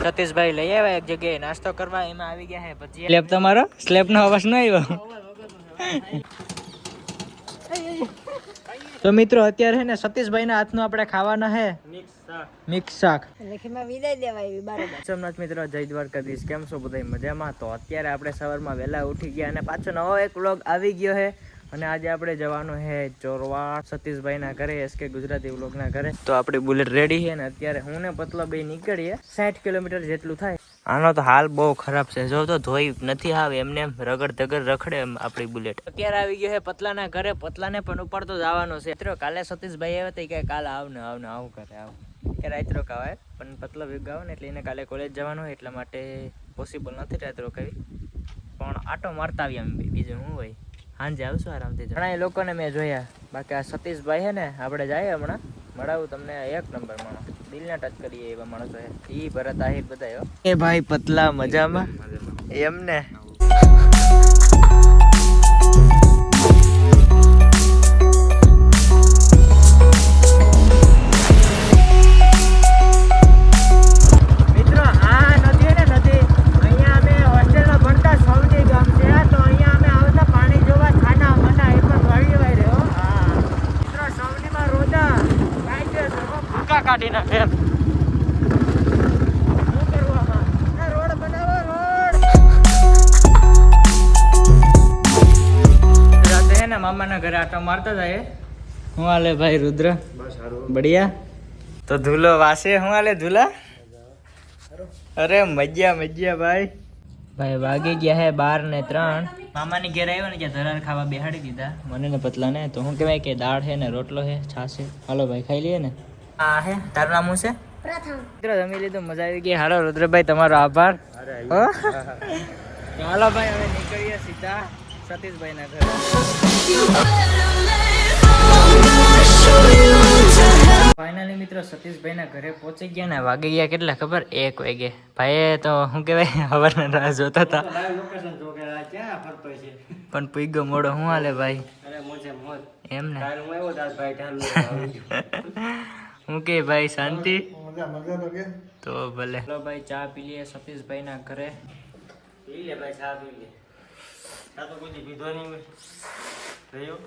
સતીશભાઈ લઈ આવ્યા એક જગ્યાએ નાસ્તો કરવા, એમાં આવી ગયા હે ભજીયા. સ્લેબ તમારો? સ્લેબ નો અવાજ ન આવ્યો? તો મિત્રો અત્યારે હે ને સતીશભાઈ ના હાથનું આપણે ખાવાના હે મિક્સ શાક. સોમનાથ મિત્રો, જય દ્વારકાધીશ. કેમ છો બધા? મજામાં? તો અત્યારે આપણે સવારમાં વહેલા ઉઠી ગયા અને પાછો નવો એક વ્લોગ આવી ગયો છે. અને આજે આપણે જવાનું છે ચોરવાડ સતીશભાઈ ના ઘરે, એસકે ગુજરાતી વ્લોગ ના ઘરે. તો આપણી બુલેટ રેડી છે ને અત્યારે હું ને પતલા ભાઈ નીકળીએ. 60 કિલોમીટર જેટલું થાય. આનો તો હાલ બહુ ખરાબ છે, જો તો ધોઈ નથી આવે, એમને એમ રગડ ધગડ રખડે એમ આપણી બુલેટ. અત્યારે આવી ગયો છે પતલાના ઘરે. પતલાને પણ ઉપાડતો જવાનો છે. મિત્રો કાલે સતીશભાઈ આવ્યા હતા કે કાલે આવું કરે કે રાત રોકાવાય, પણ પતલા ભેગા આવે ને એટલે એને કાલે કોલેજ જવાનું હોય એટલા માટે પોસિબલ નથી રાત રોકાવી. પણ આટો મારતા આવી એમ બીજું શું હોય, સાંજે આવશું આરામથી. ઘણા લોકોને મેં જોયા, બાકી આ સતીશભાઈ છે ને આપણે જાય હમણાં મળાવું તમને. એક નંબર માણસ, દિલને ટચ કરીએ એવા માણસો છે. ઈ ભરત આહિર બધા. એ ભાઈ પતલા મજામાં એમને. કાઢી નાખે એમ. શું કરવામાં? રોડ બનાવો, રોડ. રાતે હે ને મામાના ઘરે આટો મારતા જાય. હું હાલે ભાઈ રુદ્ર? બસ સારું, બઢિયા. તો ધૂલો વાસે. હું હાલે ધૂલા? અરે મજ્જા ભાઈ. ભાઈ વાગી ગયા હે 12:03. મામાની ઘેર આવ્યો ને ત્યાં ધરાર ખાવા બેહાડી દીધા મને ને પતલા ને. તો હું કહેવાય કે દાળ હે ને રોટલો હે, છાશ હે. હાલો ભાઈ ખાઈ લઈએ ને. આ હે તારું નામ શું છે? પ્રથમ. મિત્રો જમી લીધું, મજા આવી ગઈ. હાલો રુદ્રભાઈ તમારો આભાર. હાલો ભાઈ હવે નીકળીએ સીધા સતીશભાઈ ના ઘરે. ફાઇનલી મિત્રો સતીશભાઈ ના ઘરે પહોંચી ગયા ને વાગી ગયા કેટલા ખબર? 1 વાગે. ભાઈ તો શું કહેવાય હવારના રાહ જોતા હતા પણ પૂગ્યો મોડો. શું હાલે ભાઈ? એમ ને હું કે ભાઈ શાંતિ? તો ભલે. ચલો ભાઈ ચા પી લઈએ સતીશભાઈ ના ઘરે. પી લે ભાઈ, ચા પી લે. ચા તો કોઈ પીધો નહીં રહ્યો.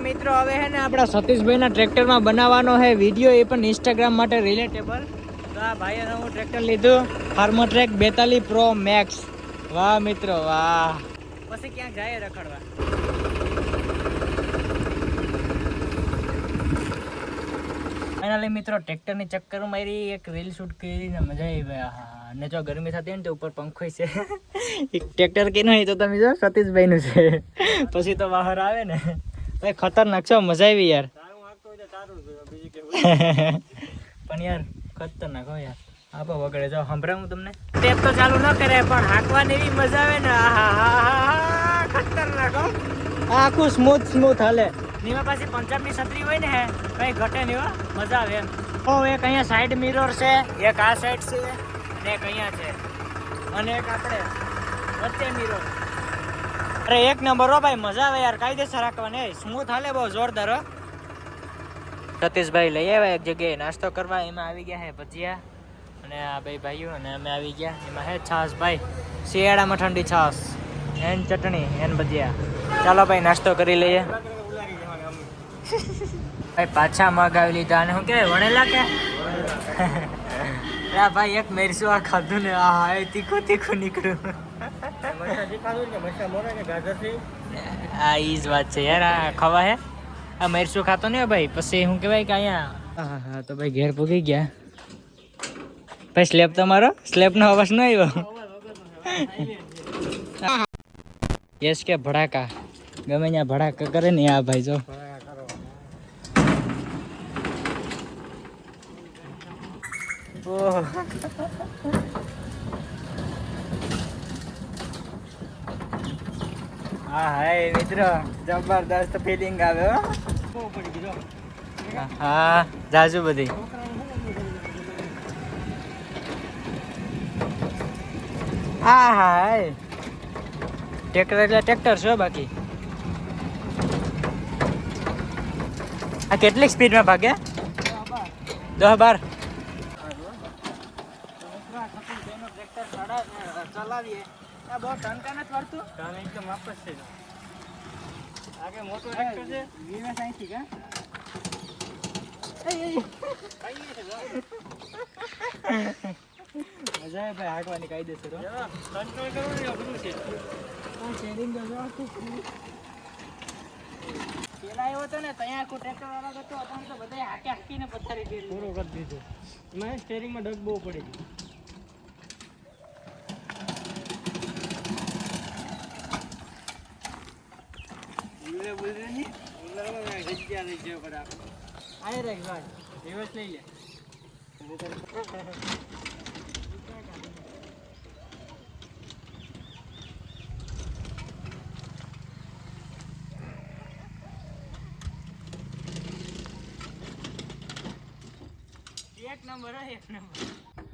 મિત્રો હવે હે ને આપણા સતીશભાઈ ના ટ્રેક્ટર માં બનાવવાનો હે વિડીયો, એ પણ ઇન્સ્ટાગ્રામ માટે રિલેટેબલ. તો આ ભાઈએ નવું ટ્રેક્ટર લીધું, ફાર્મોટ્રેક 42 Pro Max. વાહ મિત્રો વાહ. પછી ક્યાંક જાય રખડવા. ફાઇનલી મિત્રો ટ્રેક્ટરની ચક્કર મારી, એક રીલ શૂટ કરીને મજા આવી ભાઈ. અને જો ગરમી થતી ને તો ઉપર પંખો છે. ટ્રેક્ટર કે નહીં તો તમે જો સતીશભાઈ નું છે. પછી તો બહાર આવે ને ભાઈ ખતરનાક છો, મજા આવી યાર. પણ યાર ખતરનાક હો યાર. આપો વગડે જો સંભળાવું તમને. ટેપ તો ચાલુ ન કરે પણ હાંકવાની એવી મજા આવે ને. ખતરનાક હો. આખું સ્મૂથ હાલે. એમાં પાછી પંજાબની છત્રી હોય ને હે કઈ ઘટે નહીં હો, મજા આવે એમ. એક અહીંયા સાઈડ મિરર છે, એક આ સાઈડ છે અને એક અહીંયા છે અને એક આપણે વચ્ચે મિરર. અરે એક નંબર હો ભાઈ, મજા આવે યાર. કાયદેસર રાખવાની, સ્મૂથ હાલે, બહુ જોરદાર હો. સતીશભાઈ લઈ આવ્યા એક જગ્યાએ નાસ્તો કરવા, એમાં આવી ગયા હે ભજીયા અને આ બે ભાઈઓ અને અમે આવી ગયા. એમાં હે છાશ ભાઈ, શિયાળામાં ઠંડી છાશ એન ચટણી એન ભજીયા. ચાલો ભાઈ નાસ્તો કરી લઈએ. ભાઈ પાછા મગાવી લીધા અને શું કહેવાય વણેલા કે ભાઈ એક મેરસું આ ખાધું ને આ તીખું નીકળ્યું. આ ઈ જ વાત છે યાર, આ ખવા હે આ મેરસું ખાતો ને ભાઈ. પછી શું કહેવાય કે અહીંયા હા તો ભાઈ ઘેર પૂગી ગયા. ભાઈ સ્લેબ તમારો? સ્લેબ નો અવાજ ન આવ્યો? યસ કે ભડાકા ગમે ત્યાં ભડાકા કરે ને આ ભાઈ જો. હા હાય મિત્રો, જબરદસ્ત ફિલિંગ આવે. હા જાજુ બધી. હા હાય ટ્રેક્ટર એટલે ટ્રેક્ટર છે બાકી. આ કેટલી સ્પીડમાં ભાગે? 10-12. આવીએ આ બહુ ટનકા નથી વળતું ટન એકદમ વાપસ છે આગે મોટો ટ્રેક્ટર છે વીએસ 80 કા મજા આવે ભાઈ હાંકવાની કાયદેસર કંટ્રોલ કરવું ને અઘરું છે શેરિંગ પેલા આવ્યો હતો ને ત્યાં આખું ટ્રેક્ટર વાળા હતો અત્યારે તો બધા હાંકીને પથારી દે પૂરો કરી દીધો એમાં સ્ટેરિંગમાં ડગ બહુ પડી ગયું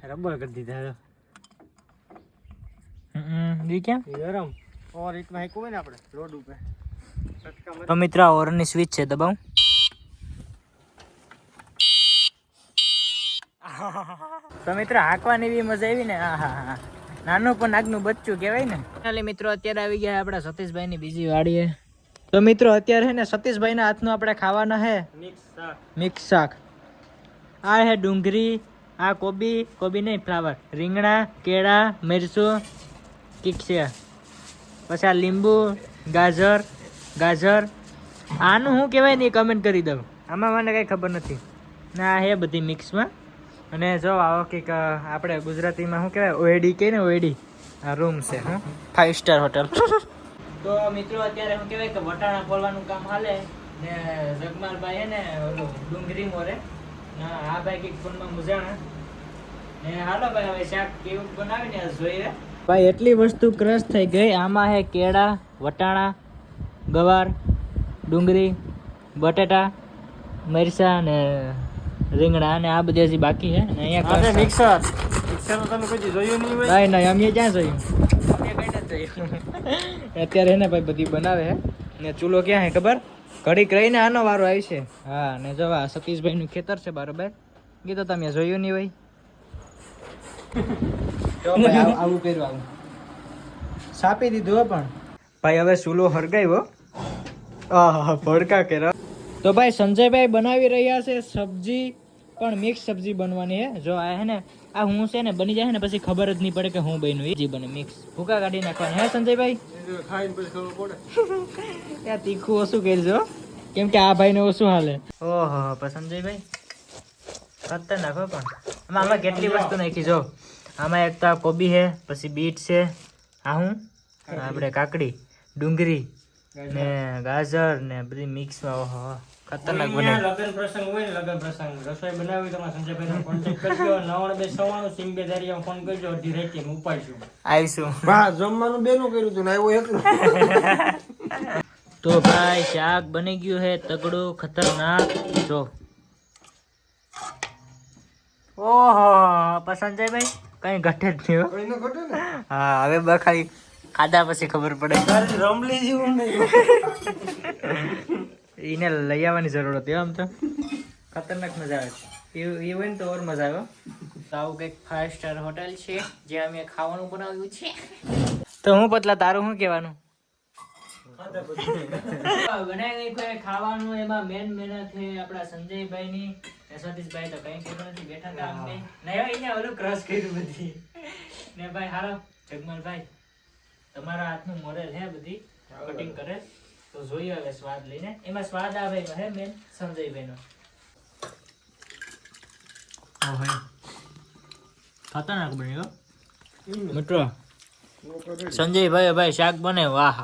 રબર કરી દીધા ગરમ ઓર રીતમાં હેકું હોય ને આપણે રોડ ઉપર તો મિત્ર ઓરની સ્વિચ છે દબાવ તો મિત્ર હાંકવાની બી મજા આવી ને હા નાનું પણ નાગનું બચ્ચું કહેવાય ને ચાલે મિત્રો અત્યારે આવી ગયા આપણા સતીશભાઈ ની બીજી વાડીએ તો મિત્રો અત્યારે છે ને સતીશભાઈ ના હાથનું આપણે ખાવાના હે મિક્સ શાક આ હે ડુંગળી આ કોબી નહીં ફ્લાવર રીંગણા કેળા મરચું કીક છે પછી આ લીંબુ ગાજર આનું શું કહેવાય ને કમેન્ટ કરી દઉં આમાં મને કંઈ ખબર નથી ને આ હે બધી મિક્સમાં અને જો આવો કંઈક આપણે ગુજરાતીમાં શું કહેવાય ઓએડી કહે ને ઓએડી આ રૂમ છે હું 5 સ્ટાર હોટલ તો મિત્રો અત્યારે શું કહેવાય કે વટાણા ફોલવાનું કામ હાલે ને જગમાલભાઈ હે ને ઓલું ડુંગળી મોરે ના આ ભાઈ કંઈક ફોનમાં મુજાણા ને હાલો ભાઈ હવે શાક કેવું બનાવીને જોઈએ ભાઈ એટલી વસ્તુ ક્રશ થઈ ગઈ આમાં હે કેળા વટાણા ગવાર ડુંગળી બટેટા મરચા ને રીંગણા અને આ બધી હજી બાકી છે ને અહીંયા મિક્સર તમે કોઈ જોયું નહીં હોય નહીં અમે ક્યાં જોયું અમે કઈ નથી જોયું અત્યારે ને ભાઈ બધી બનાવે છે ને ચૂલો ક્યાં છે ખબર ઘડીક રહીને આનો વારો આવશે હા ને જવા સતીશભાઈ નું ખેતર છે બરોબર કીધું તમે જોયું નહીં હોય આવું કર્યું આવું સાપી દીધું પણ ભાઈ હવે ચૂલો હરગાવ્યો ભડકા કર્યા તો ભાઈ સંજયભાઈ બનાવી રહ્યા છે સબ્જી પણ મિક્સ સબ્જી બનવાની છે જો આ હે ને આ હું છે ને બની જાય ને પછી ખબર જ નહીં પડે કે હું બન્યું એ બને મિક્સ ભૂકા કાઢી નાખવાની હે સંજયભાઈ ત્યાં તીખું ઓછું કરજો કેમ કે આ ભાઈને ઓછું હાલે ઓહો પણ સંજયભાઈ ખતરનાક હો પણ આમાં કેટલી વસ્તુ નાખી જો આમાં એક તો આ કોબી છે પછી બીટ છે આ હું આપણે કાકડી ડુંગળી ને ગાજર ને બધી મિક્સમાં ઓહો ખતરનાક બને લગન પ્રસંગ હોય ને લગન પ્રસંગ રસોઈ બનાવી તમારા સંજયભાઈને કોન્ટેક્ટ કરજો 9296 સિંગબેદારીમાં ફોન કરજો અડધી રાતે હું ઉપાડશું આવીશું વાહ જમવાનું બેનું કર્યું તું ને આવ્યો એકલો તો ભાઈ શાક બની ગયું છે તગડું ખતરનાક જો ઓહો સંજયભાઈ કઈ ઘટે જ નહીં હા હવે બખાઈ ખાધા પછી ખબર પડે રમલી જેવું નહીં એને લઈ આવવાની જરૂર હતી આમ તો ખતરનાક મજા આવે છે એ હોય ને તો ઓર મજા આવે તો આવું કંઈક 5 સ્ટાર હોટલ છે જ્યાં અમે ખાવાનું બનાવ્યું છે તો હું પતલા તારું શું કહેવાનું બનાવી ખાવાનું એમાં મેન મહેનત છે આપણા સંજયભાઈ ની સતીશભાઈ તો કઈ ખબર નથી બેઠા હતા અમને નહીં અહીંયા ઓલું ક્રશ કર્યું બધી ને ભાઈ હાલો જગમલભાઈ તમારા હાથનું મોડેલ હે બધી કટિંગ કરે તો જોઈએ હવે સ્વાદ લઈને એમાં સ્વાદ આવે હે મેન સંજયભાઈનો ઓ ભાઈ ખતરનાક બન્યો મિત્રો સંજયભાઈ ભાઈ શાક બને વાહ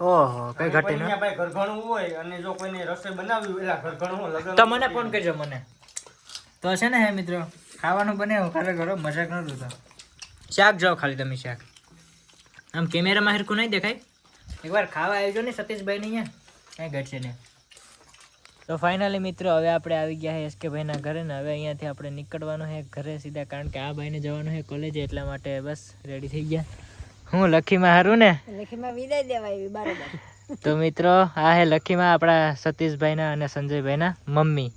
ઓહો કઈ ઘટે ને ભાઈ ઘરઘણું હોય અને જો કોઈને રસોઈ બનાવી એલા ઘરઘણું લગન તો મને ફોન કરજો મને તો છે ને હે મિત્રો ખાવાનું બને ખાલી ઘરો મજાક ન કરતો શાક જાઓ ખાલી તમે શાક આમ કેમેરામાં હરખું નહીં દેખાય એકવાર ખાવા આવજો ને સતીશભાઈ ને અહીંયા કઈ ઘટશે ને તો ફાઇનલી મિત્રો હવે આપણે આવી ગયા છે એસકે ભાઈના ઘરે ને હવે અહીંયાથી આપણે નીકળવાનું છે ઘરે સીધા કારણ કે આ ભાઈને જવાનું છે કોલેજે એટલા માટે બસ રેડી થઈ ગયા હું લખીમાં હારું ને લખીમાં વિદાય દેવા આવી બરાબર તો મિત્રો આ હે લખીમાં આપણા સતીશભાઈના અને સંજયભાઈના મમ્મી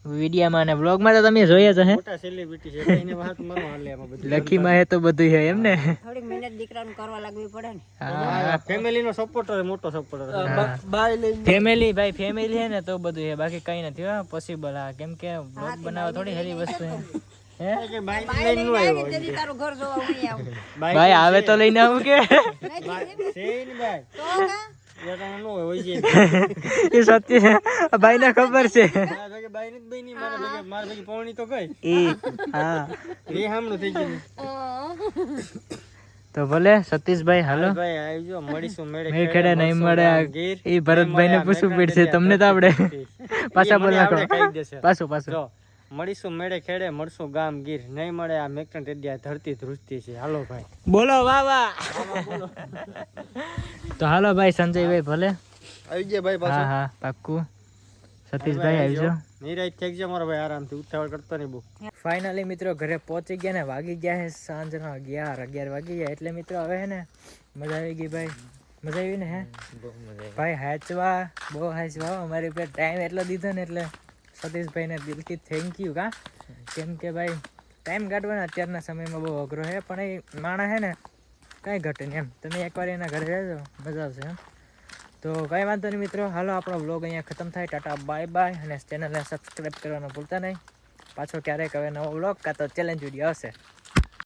વિડીયામાં અને બ્લોગમાં તો તમે જોયા જ હે મોટા સેલિબ્રિટી છે એને વાત મારો હાલે એમાં બધું લખીમાં હે તો બધું છે એમ ને થોડીક મહેનત દીકરાનું કરવા લાગવી પડે ને. હા ફેમિલી નો સપોર્ટર મોટો સપોર્ટર બાય લઈને ફેમિલી ભાઈ ફેમિલી છે ને તો બધું છે બાકી કઈ નથી હો પોસિબલ આ કેમ કે બ્લોગ બનાવવા થોડી સારી વસ્તુ છે હે કે બાય બાય લઈને આવી તેથી તારું ઘર જોવા હું આવું. ભાઈ આવે તો લઈને આવું કે છે ને બાય તો કા એ તો નો હોય છે એ સત્ય ભાઈ ને ખબર છે મારા ભેગે બાય નથી બની મારા ભેગે પૌણી તો ગઈ એ હા એ હામણું થઈ ગયું તો ભલે સતીશભાઈ હાલો ભાઈ આવજો મળીશું મેં ખેડે નહીં મળે એ ભરતભાઈ ને પૂછવું પડશે તમને તો આપણે પાછા બોલ નાખો પાછું જો મળીશું મેળે ખેડે મળશું ગામ ગીર નહીં મળે આ મેકટન ટેડિયા ધરતી ધ્રુજતી છે હાલો ભાઈ બોલો વાહ તો હાલો ભાઈ સંજયભાઈ ભલે આવી ગયા ભાઈ હા હા પાક્કું સતીશભાઈ આવજો નિરાજ થઈ ગયા મારો ભાઈ આરામથી ઉતાવળ કરતો નહીં બહુ ફાઇનલી મિત્રો ઘરે પહોંચી ગયા ને વાગી ગયા છે સાંજના 11 વાગી ગયા એટલે મિત્રો હવે હે ને મજા આવી ગઈ ભાઈ મજા આવી ને હે ભાઈ હાચવા બહુ હાચવા અમારી ઉપર ટાઈમ એટલો દીધો ને એટલે સતીશભાઈને દિલથી થેન્ક યુ કા કેમ કે ભાઈ ટાઈમ કાઢવાનો અત્યારના સમયમાં બહુ અઘરો છે પણ એ માણસ છે ને કાંઈ ઘટે નહીં એમ તમે એકવાર એના ઘરે રહેજો મજા આવશે એમ તો કાંઈ વાંધો નહીં મિત્રો હાલો આપણો વ્લોગ અહીંયા ખતમ થાય ટાટા બાય બાય અને ચેનલને સબસ્ક્રાઈબ કરવાનું ભૂલતા નહીં પાછો ક્યારેક હવે નવો વ્લોગ કાં તો ચેલેન્જ વિડીયો આવશે